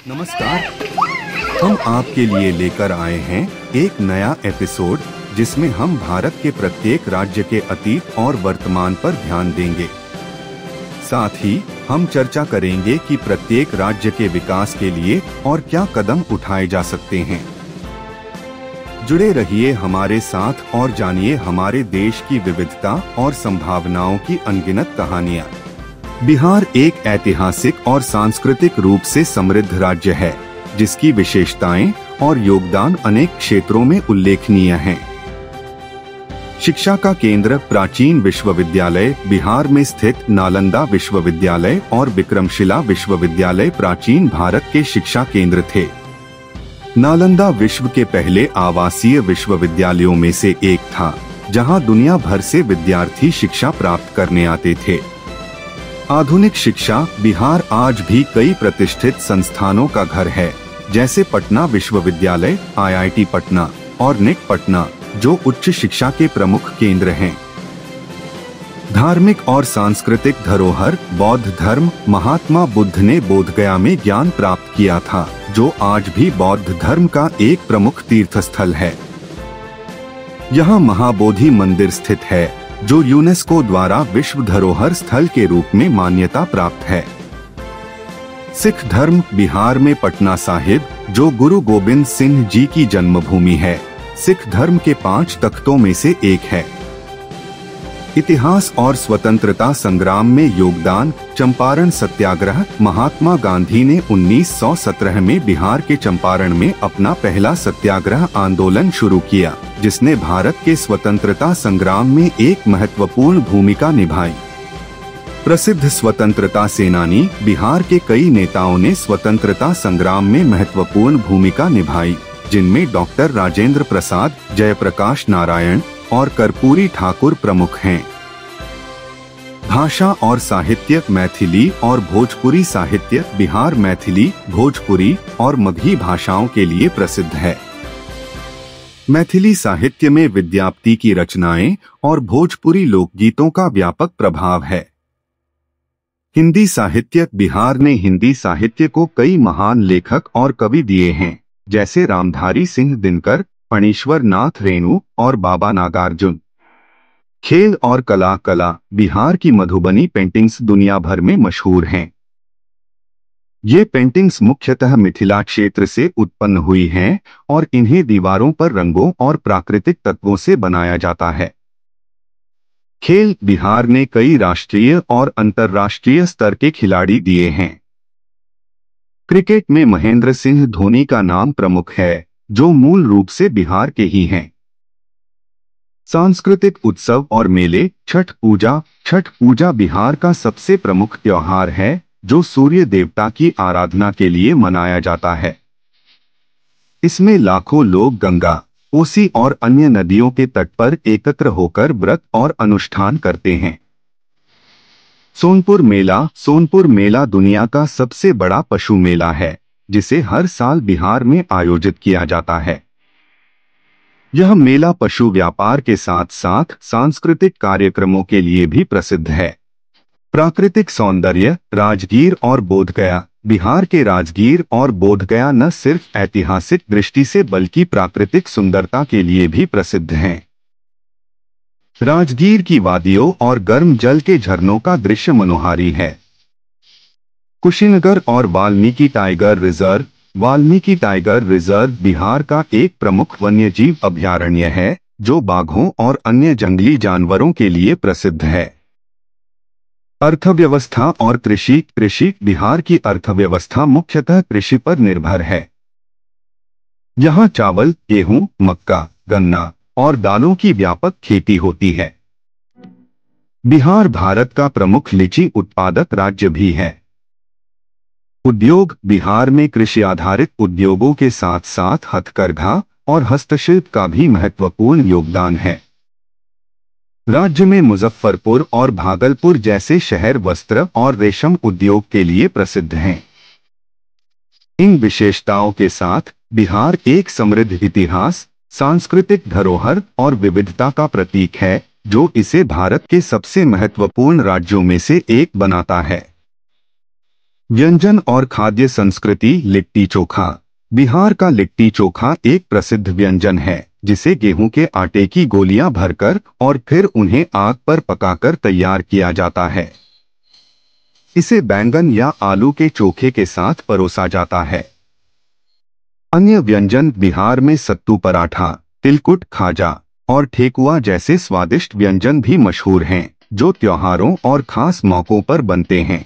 नमस्कार। हम आपके लिए लेकर आए हैं एक नया एपिसोड जिसमें हम भारत के प्रत्येक राज्य के अतीत और वर्तमान पर ध्यान देंगे। साथ ही हम चर्चा करेंगे कि प्रत्येक राज्य के विकास के लिए और क्या कदम उठाए जा सकते हैं। जुड़े रहिए हमारे साथ और जानिए हमारे देश की विविधता और संभावनाओं की अनगिनत कहानियाँ। बिहार एक ऐतिहासिक और सांस्कृतिक रूप से समृद्ध राज्य है, जिसकी विशेषताएं और योगदान अनेक क्षेत्रों में उल्लेखनीय हैं। शिक्षा का केंद्र प्राचीन विश्वविद्यालय बिहार में स्थित नालंदा विश्वविद्यालय और विक्रमशिला विश्वविद्यालय प्राचीन भारत के शिक्षा केंद्र थे। नालंदा विश्व के पहले आवासीय विश्वविद्यालयों में से एक था, जहां दुनिया भर से विद्यार्थी शिक्षा प्राप्त करने आते थे। आधुनिक शिक्षा बिहार आज भी कई प्रतिष्ठित संस्थानों का घर है, जैसे पटना विश्वविद्यालय, IIT पटना और निट पटना, जो उच्च शिक्षा के प्रमुख केंद्र हैं। धार्मिक और सांस्कृतिक धरोहर बौद्ध धर्म। महात्मा बुद्ध ने बोधगया में ज्ञान प्राप्त किया था, जो आज भी बौद्ध धर्म का एक प्रमुख तीर्थस्थल है। यहाँ महाबोधि मंदिर स्थित है, जो यूनेस्को द्वारा विश्व धरोहर स्थल के रूप में मान्यता प्राप्त है। सिख धर्म बिहार में पटना साहिब, जो गुरु गोविंद सिंह जी की जन्मभूमि है, सिख धर्म के 5 तख्तों में से एक है। इतिहास और स्वतंत्रता संग्राम में योगदान। चंपारण सत्याग्रह। महात्मा गांधी ने 1917 में बिहार के चंपारण में अपना पहला सत्याग्रह आंदोलन शुरू किया, जिसने भारत के स्वतंत्रता संग्राम में एक महत्वपूर्ण भूमिका निभाई। प्रसिद्ध स्वतंत्रता सेनानी। बिहार के कई नेताओं ने स्वतंत्रता संग्राम में महत्वपूर्ण भूमिका निभाई, जिनमें डॉक्टर राजेंद्र प्रसाद, जयप्रकाश नारायण और कर्पूरी ठाकुर प्रमुख हैं। भाषा और साहित्य। मैथिली और भोजपुरी साहित्य। बिहार मैथिली, भोजपुरी और मगही भाषाओं के लिए प्रसिद्ध है। मैथिली साहित्य में विद्यापति की रचनाएं और भोजपुरी लोकगीतों का व्यापक प्रभाव है। हिंदी साहित्य। बिहार ने हिंदी साहित्य को कई महान लेखक और कवि दिए हैं, जैसे रामधारी सिंह दिनकर, फणीश्वर नाथ रेणु और बाबा नागार्जुन। खेल और कला। बिहार की मधुबनी पेंटिंग्स दुनिया भर में मशहूर हैं। ये पेंटिंग्स मुख्यतः मिथिला क्षेत्र से उत्पन्न हुई हैं और इन्हें दीवारों पर रंगों और प्राकृतिक तत्वों से बनाया जाता है। खेल। बिहार ने कई राष्ट्रीय और अंतर्राष्ट्रीय स्तर के खिलाड़ी दिए हैं। क्रिकेट में महेंद्र सिंह धोनी का नाम प्रमुख है, जो मूल रूप से बिहार के ही हैं। सांस्कृतिक उत्सव और मेले। छठ पूजा। छठ पूजा बिहार का सबसे प्रमुख त्योहार है, जो सूर्य देवता की आराधना के लिए मनाया जाता है। इसमें लाखों लोग गंगा, कोसी और अन्य नदियों के तट पर एकत्र होकर व्रत और अनुष्ठान करते हैं। सोनपुर मेला। सोनपुर मेला दुनिया का सबसे बड़ा पशु मेला है, जिसे हर साल बिहार में आयोजित किया जाता है। यह मेला पशु व्यापार के साथ साथ सांस्कृतिक कार्यक्रमों के लिए भी प्रसिद्ध है। प्राकृतिक सौंदर्य। राजगीर और बोधगया। बिहार के राजगीर और बोधगया न सिर्फ ऐतिहासिक दृष्टि से बल्कि प्राकृतिक सुंदरता के लिए भी प्रसिद्ध हैं। राजगीर की वादियों और गर्म जल के झरनों का दृश्य मनोहारी है। कुशीनगर और Valmiki tiger reserve. Valmiki tiger reserve Bihar का एक प्रमुख वन्यजीव अभयारण्य है, जो बाघों और अन्य जंगली जानवरों के लिए प्रसिद्ध है। अर्थव्यवस्था और कृषि। कृषि। बिहार की अर्थव्यवस्था मुख्यतः कृषि पर निर्भर है। यहाँ चावल, गेहूं, मक्का, गन्ना और दालों की व्यापक खेती होती है। बिहार भारत का प्रमुख लीची उत्पादक राज्य भी है। उद्योग। बिहार में कृषि आधारित उद्योगों के साथ साथ हथकरघा और हस्तशिल्प का भी महत्वपूर्ण योगदान है। राज्य में मुजफ्फरपुर और भागलपुर जैसे शहर वस्त्र और रेशम उद्योग के लिए प्रसिद्ध हैं। इन विशेषताओं के साथ बिहार एक समृद्ध इतिहास, सांस्कृतिक धरोहर और विविधता का प्रतीक है, जो इसे भारत के सबसे महत्वपूर्ण राज्यों में से एक बनाता है। व्यंजन और खाद्य संस्कृति। लिट्टी चोखा। बिहार का लिट्टी चोखा एक प्रसिद्ध व्यंजन है जिसे गेहूं के आटे की गोलियां भरकर और फिर उन्हें आग पर पकाकर तैयार किया जाता है। इसे बैंगन या आलू के चोखे के साथ परोसा जाता है। अन्य व्यंजन बिहार में सत्तू पराठा, तिलकुट खाजा और ठेकुआ जैसे स्वादिष्ट व्यंजन भी मशहूर हैं, जो त्योहारों और खास मौकों पर बनते हैं।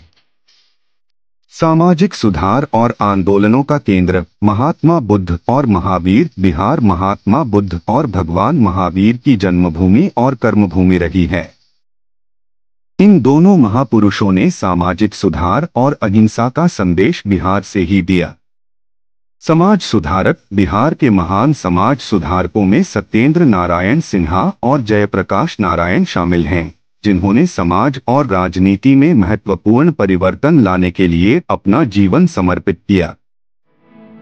सामाजिक सुधार और आंदोलनों का केंद्र। महात्मा बुद्ध और महावीर। बिहार महात्मा बुद्ध और भगवान महावीर की जन्मभूमि और कर्मभूमि रही है। इन दोनों महापुरुषों ने सामाजिक सुधार और अहिंसा का संदेश बिहार से ही दिया। समाज सुधारक। बिहार के महान समाज सुधारकों में सत्येंद्र नारायण सिन्हा और जयप्रकाश नारायण शामिल हैं, जिन्होंने समाज और राजनीति में महत्वपूर्ण परिवर्तन लाने के लिए अपना जीवन समर्पित किया।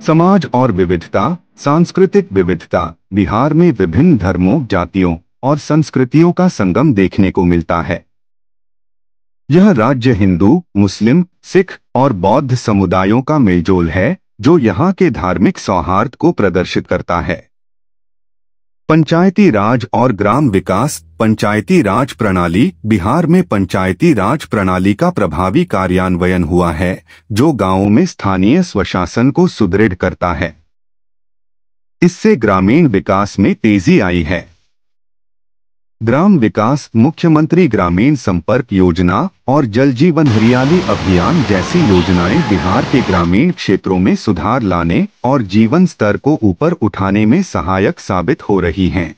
समाज और विविधता। सांस्कृतिक विविधता। बिहार में विभिन्न धर्मों, जातियों और संस्कृतियों का संगम देखने को मिलता है। यह राज्य हिंदू, मुस्लिम, सिख और बौद्ध समुदायों का मेलजोल है, जो यहाँ के धार्मिक सौहार्द को प्रदर्शित करता है। पंचायती राज और ग्राम विकास। पंचायती राज प्रणाली। बिहार में पंचायती राज प्रणाली का प्रभावी कार्यान्वयन हुआ है, जो गांवों में स्थानीय स्वशासन को सुदृढ़ करता है। इससे ग्रामीण विकास में तेजी आई है। ग्राम विकास। मुख्यमंत्री ग्रामीण संपर्क योजना और जल जीवन हरियाली अभियान जैसी योजनाएं बिहार के ग्रामीण क्षेत्रों में सुधार लाने और जीवन स्तर को ऊपर उठाने में सहायक साबित हो रही हैं।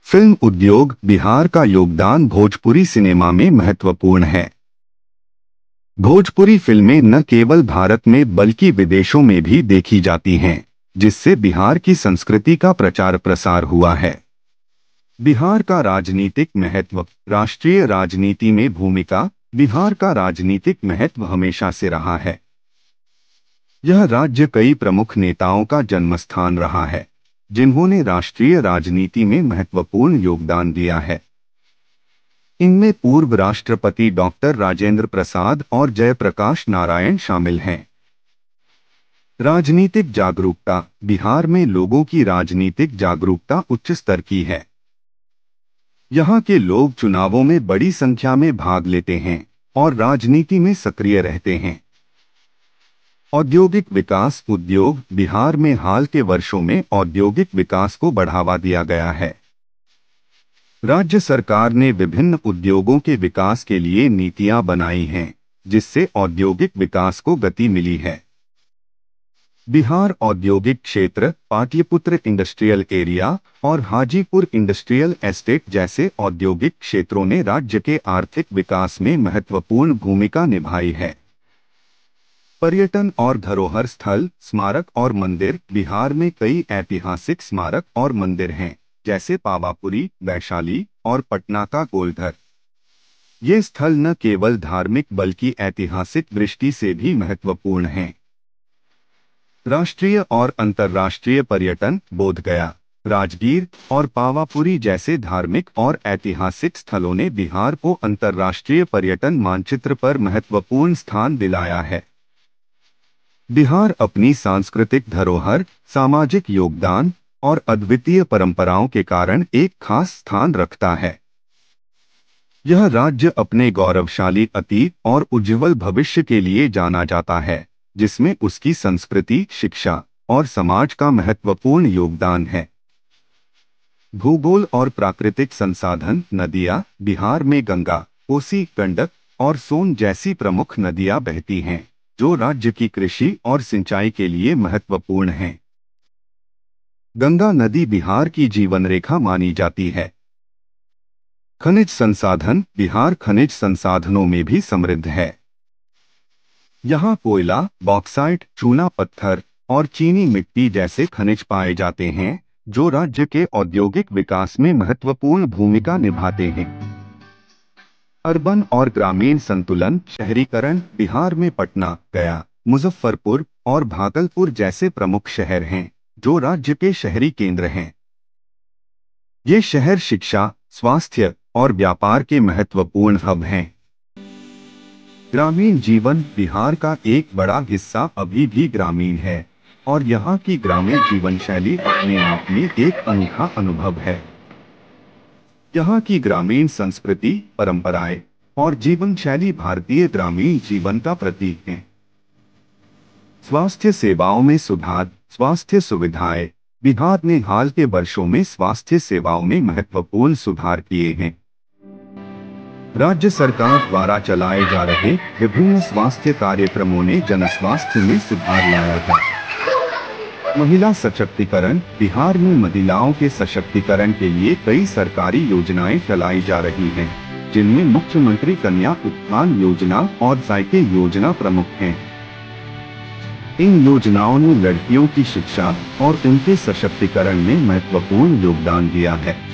फिल्म उद्योग। बिहार का योगदान भोजपुरी सिनेमा में महत्वपूर्ण है। भोजपुरी फिल्में न केवल भारत में बल्कि विदेशों में भी देखी जाती हैं, जिससे बिहार की संस्कृति का प्रचार प्रसार हुआ है। बिहार का राजनीतिक महत्व। राष्ट्रीय राजनीति में भूमिका। बिहार का राजनीतिक महत्व हमेशा से रहा है। यह राज्य कई प्रमुख नेताओं का जन्मस्थान रहा है, जिन्होंने राष्ट्रीय राजनीति में महत्वपूर्ण योगदान दिया है। इनमें पूर्व राष्ट्रपति डॉक्टर राजेंद्र प्रसाद और जयप्रकाश नारायण शामिल हैं। राजनीतिक जागरूकता। बिहार में लोगों की राजनीतिक जागरूकता उच्च स्तर की है। यहाँ के लोग चुनावों में बड़ी संख्या में भाग लेते हैं और राजनीति में सक्रिय रहते हैं। औद्योगिक विकास। उद्योग। बिहार में हाल के वर्षों में औद्योगिक विकास को बढ़ावा दिया गया है। राज्य सरकार ने विभिन्न उद्योगों के विकास के लिए नीतियां बनाई हैं, जिससे औद्योगिक विकास को गति मिली है। बिहार औद्योगिक क्षेत्र। पाटलिपुत्र इंडस्ट्रियल एरिया और हाजीपुर इंडस्ट्रियल एस्टेट जैसे औद्योगिक क्षेत्रों ने राज्य के आर्थिक विकास में महत्वपूर्ण भूमिका निभाई है। पर्यटन और धरोहर स्थल। स्मारक और मंदिर। बिहार में कई ऐतिहासिक स्मारक और मंदिर हैं, जैसे पावापुरी, वैशाली और पटना का गोलघर। ये स्थल न केवल धार्मिक बल्कि ऐतिहासिक दृष्टि से भी महत्वपूर्ण हैं। राष्ट्रीय और अंतर्राष्ट्रीय पर्यटन। बोधगया, राजगीर और पावापुरी जैसे धार्मिक और ऐतिहासिक स्थलों ने बिहार को अंतर्राष्ट्रीय पर्यटन मानचित्र पर महत्वपूर्ण स्थान दिलाया है। बिहार अपनी सांस्कृतिक धरोहर, सामाजिक योगदान और अद्वितीय परंपराओं के कारण एक खास स्थान रखता है। यह राज्य अपने गौरवशाली अतीत और उज्जवल भविष्य के लिए जाना जाता है, जिसमें उसकी संस्कृति, शिक्षा और समाज का महत्वपूर्ण योगदान है। भूगोल और प्राकृतिक संसाधन। नदियां। बिहार में गंगा, कोसी, गंडक और सोन जैसी प्रमुख नदियां बहती हैं, जो राज्य की कृषि और सिंचाई के लिए महत्वपूर्ण हैं। गंगा नदी बिहार की जीवन रेखा मानी जाती है। खनिज संसाधन। बिहार खनिज संसाधनों में भी समृद्ध है। यहाँ कोयला, बॉक्साइट, चूना पत्थर और चीनी मिट्टी जैसे खनिज पाए जाते हैं, जो राज्य के औद्योगिक विकास में महत्वपूर्ण भूमिका निभाते हैं। अर्बन और ग्रामीण संतुलन। शहरीकरण। बिहार में पटना, गया, मुजफ्फरपुर और भागलपुर जैसे प्रमुख शहर हैं, जो राज्य के शहरी केंद्र हैं। ये शहर शिक्षा, स्वास्थ्य और व्यापार के महत्वपूर्ण हब हैं। ग्रामीण जीवन बिहार का एक बड़ा हिस्सा अभी भी ग्रामीण है और यहाँ की ग्रामीण जीवन शैली अपने आप में एक अनूठा अनुभव है। यहाँ की ग्रामीण संस्कृति, परंपराएं और जीवन शैली भारतीय ग्रामीण जीवन का प्रतीक है। स्वास्थ्य सेवाओं में सुधार। स्वास्थ्य सुविधाएं। बिहार ने हाल के वर्षों में स्वास्थ्य सेवाओं में महत्वपूर्ण सुधार किए हैं। राज्य सरकार द्वारा चलाए जा रहे विभिन्न स्वास्थ्य कार्यक्रमों ने जन स्वास्थ्य में सुधार लाया है। महिला सशक्तिकरण। बिहार में महिलाओं के सशक्तिकरण के लिए कई सरकारी योजनाएं चलाई जा रही हैं, जिनमें मुख्यमंत्री कन्या उत्थान योजना और साइकिल योजना प्रमुख हैं। इन योजनाओं ने लड़कियों की शिक्षा और उनके सशक्तिकरण में महत्वपूर्ण योगदान दिया है।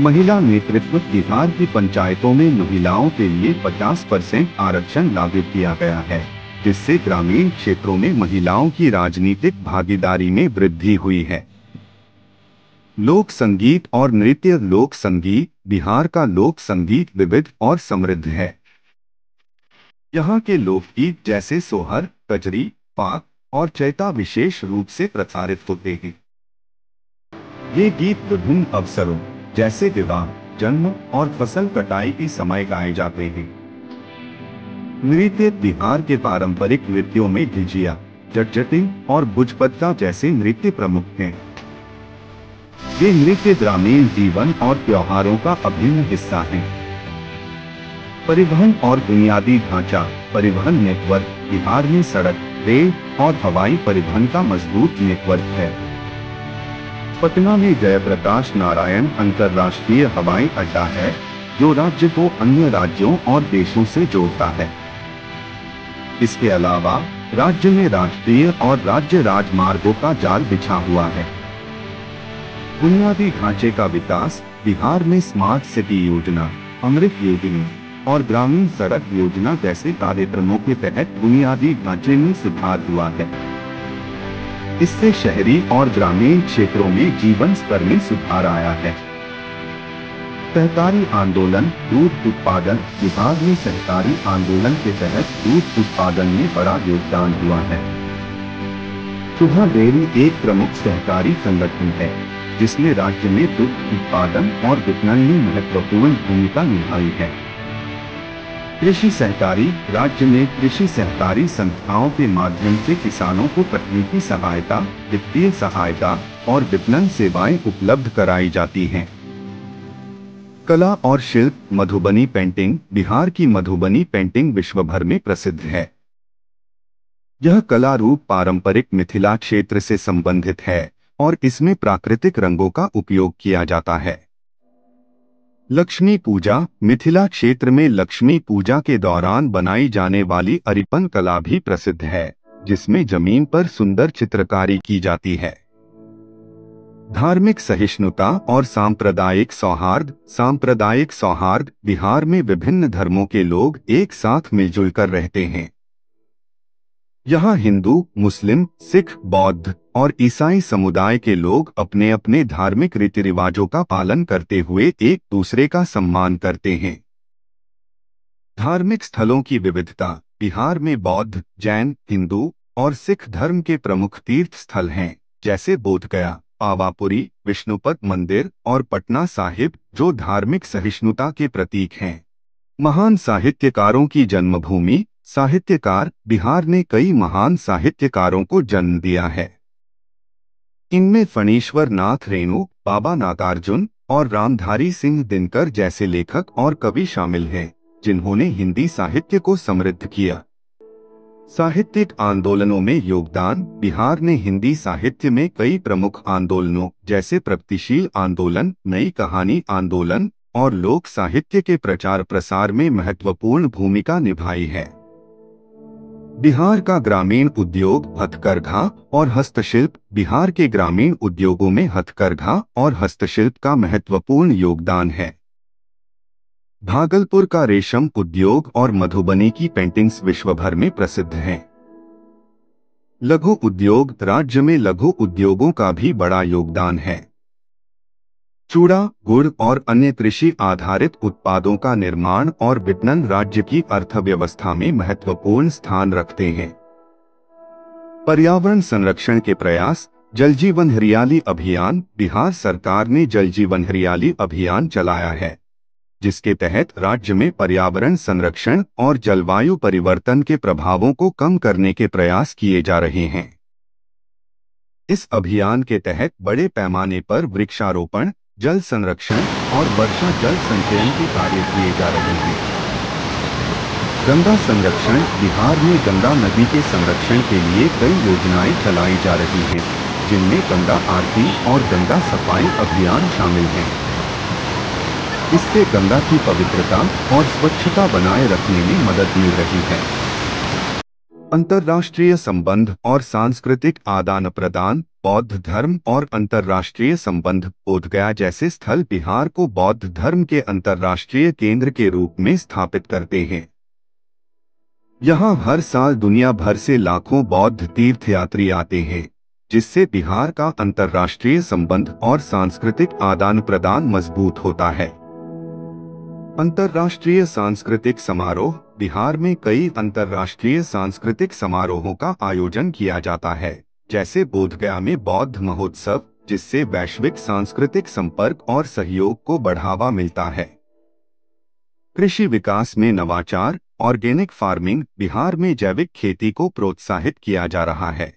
महिला नेतृत्व। बिहार की पंचायतों में महिलाओं के लिए 50% आरक्षण लागू किया गया है, जिससे ग्रामीण क्षेत्रों में महिलाओं की राजनीतिक भागीदारी में वृद्धि हुई है। लोक संगीत और नृत्य। लोक संगीत। बिहार का लोक संगीत विविध और समृद्ध है। यहाँ के लोकगीत जैसे सोहर, कजरी, फाग और चैता विशेष रूप से प्रसारित होते हैं। ये गीत विभिन्न अवसरों जैसे विवाह, जन्म और फसल कटाई के समय गाए जाते हैं। नृत्य। बिहार के पारंपरिक नृत्यों में झिझिया, जटजटिन और भुजपत्ता जैसे नृत्य प्रमुख हैं। ये नृत्य ग्रामीण जीवन और त्योहारों का अभिन्न हिस्सा हैं। परिवहन और बुनियादी ढांचा। परिवहन नेटवर्क। बिहार में सड़क, रेल और हवाई परिवहन का मजबूत नेटवर्क है। पटना में जयप्रकाश नारायण अंतर्राष्ट्रीय हवाई अड्डा है, जो राज्य को अन्य राज्यों और देशों से जोड़ता है। इसके अलावा राज्य में राष्ट्रीय और राज्य राजमार्गों का जाल बिछा हुआ है। बुनियादी ढांचे का विकास। बिहार में स्मार्ट सिटी योजना, अमृत योजना और ग्रामीण सड़क योजना जैसे कार्यक्रमों के तहत बुनियादी ढांचे में सुधार हुआ है। इससे शहरी और ग्रामीण क्षेत्रों में जीवन स्तर में सुधार आया है। सहकारी आंदोलन। दूध उत्पादन। बिहार में सहकारी आंदोलन के तहत दूध उत्पादन में बड़ा योगदान हुआ है। सुधा डेयरी एक प्रमुख सहकारी संगठन है, जिसने राज्य में दूध उत्पादन और विपणन में महत्वपूर्ण भूमिका निभाई है। कृषि सहकारी। राज्य में कृषि सहकारी संस्थाओं के माध्यम से किसानों को तकनीकी सहायता, वित्तीय सहायता और विपणन सेवाएं उपलब्ध कराई जाती हैं। कला और शिल्प। मधुबनी पेंटिंग। बिहार की मधुबनी पेंटिंग विश्व भर में प्रसिद्ध है। यह कला रूप पारंपरिक मिथिला क्षेत्र से संबंधित है और इसमें प्राकृतिक रंगों का उपयोग किया जाता है। लक्ष्मी पूजा। मिथिला क्षेत्र में लक्ष्मी पूजा के दौरान बनाई जाने वाली अरिपन कला भी प्रसिद्ध है, जिसमें जमीन पर सुंदर चित्रकारी की जाती है। धार्मिक सहिष्णुता और सांप्रदायिक सौहार्द। सांप्रदायिक सौहार्द। बिहार में विभिन्न धर्मों के लोग एक साथ मिलजुल कर रहते हैं। यहाँ हिंदू, मुस्लिम, सिख, बौद्ध और ईसाई समुदाय के लोग अपने अपने धार्मिक रीति रिवाजों का पालन करते हुए एक दूसरे का सम्मान करते हैं। धार्मिक स्थलों की विविधता। बिहार में बौद्ध, जैन, हिंदू और सिख धर्म के प्रमुख तीर्थ स्थल हैं, जैसे बोधगया, पावापुरी, विष्णुपद मंदिर और पटना साहिब, जो धार्मिक सहिष्णुता के प्रतीक हैं। महान साहित्यकारों की जन्मभूमि। साहित्यकार। बिहार ने कई महान साहित्यकारों को जन्म दिया है। इनमें फणीश्वर नाथ रेणु, बाबा नागार्जुन और रामधारी सिंह दिनकर जैसे लेखक और कवि शामिल हैं, जिन्होंने हिंदी साहित्य को समृद्ध किया। साहित्यिक आंदोलनों में योगदान। बिहार ने हिंदी साहित्य में कई प्रमुख आंदोलनों जैसे प्रगतिशील आंदोलन, नई कहानी आंदोलन और लोक साहित्य के प्रचार प्रसार में महत्वपूर्ण भूमिका निभाई है। बिहार का ग्रामीण उद्योग। हथकरघा और हस्तशिल्प। बिहार के ग्रामीण उद्योगों में हथकरघा और हस्तशिल्प का महत्वपूर्ण योगदान है। भागलपुर का रेशम उद्योग और मधुबनी की पेंटिंग्स विश्व भर में प्रसिद्ध हैं। लघु उद्योग। राज्य में लघु उद्योगों का भी बड़ा योगदान है। चूड़ा, गुड़ और अन्य कृषि आधारित उत्पादों का निर्माण और विपणन राज्य की अर्थव्यवस्था में महत्वपूर्ण स्थान रखते हैं। पर्यावरण संरक्षण के प्रयास। जल जीवन हरियाली अभियान। बिहार सरकार ने जल जीवन हरियाली अभियान चलाया है, जिसके तहत राज्य में पर्यावरण संरक्षण और जलवायु परिवर्तन के प्रभावों को कम करने के प्रयास किए जा रहे हैं। इस अभियान के तहत बड़े पैमाने पर वृक्षारोपण, जल संरक्षण और वर्षा जल संचयन के कार्य किए जा रहे हैं। गंगा संरक्षण। बिहार में गंगा नदी के संरक्षण के लिए कई योजनाएं चलाई जा रही हैं, जिनमें गंगा आरती और गंगा सफाई अभियान शामिल हैं। इससे गंगा की पवित्रता और स्वच्छता बनाए रखने में मदद मिल रही है। अंतर्राष्ट्रीय संबंध और सांस्कृतिक आदान प्रदान। बौद्ध धर्म और अंतर्राष्ट्रीय संबंध। बोधगया जैसे स्थल बिहार को बौद्ध धर्म के अंतर्राष्ट्रीय केंद्र के रूप में स्थापित करते हैं। यहाँ हर साल दुनिया भर से लाखों बौद्ध तीर्थयात्री आते हैं, जिससे बिहार का अंतर्राष्ट्रीय संबंध और सांस्कृतिक आदान प्रदान मजबूत होता है। अंतर्राष्ट्रीय सांस्कृतिक समारोह। बिहार में कई अंतर्राष्ट्रीय सांस्कृतिक समारोहों का आयोजन किया जाता है, जैसे बोधगया में बौद्ध महोत्सव, जिससे वैश्विक सांस्कृतिक संपर्क और सहयोग को बढ़ावा मिलता है। कृषि विकास में नवाचार। Organic farming. बिहार में जैविक खेती को प्रोत्साहित किया जा रहा है।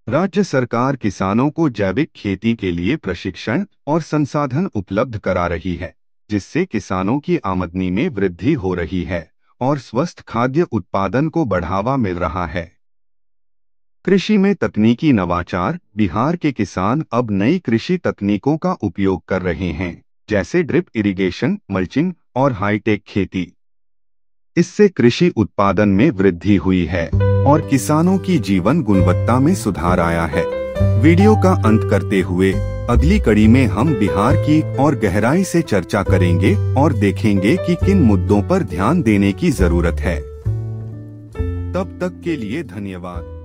राज्य सरकार किसानों को जैविक खेती के लिए प्रशिक्षण और संसाधन उपलब्ध करा रही है, जिससे किसानों की आमदनी में वृद्धि हो रही है और स्वस्थ खाद्य उत्पादन को बढ़ावा मिल रहा है। कृषि में तकनीकी नवाचार। बिहार के किसान अब नई कृषि तकनीकों का उपयोग कर रहे हैं, जैसे ड्रिप इरिगेशन, मल्चिंग और हाईटेक खेती। इससे कृषि उत्पादन में वृद्धि हुई है और किसानों की जीवन गुणवत्ता में सुधार आया है। वीडियो का अंत करते हुए अगली कड़ी में हम बिहार की और गहराई से चर्चा करेंगे और देखेंगे कि किन मुद्दों पर ध्यान देने की जरूरत है। तब तक के लिए धन्यवाद।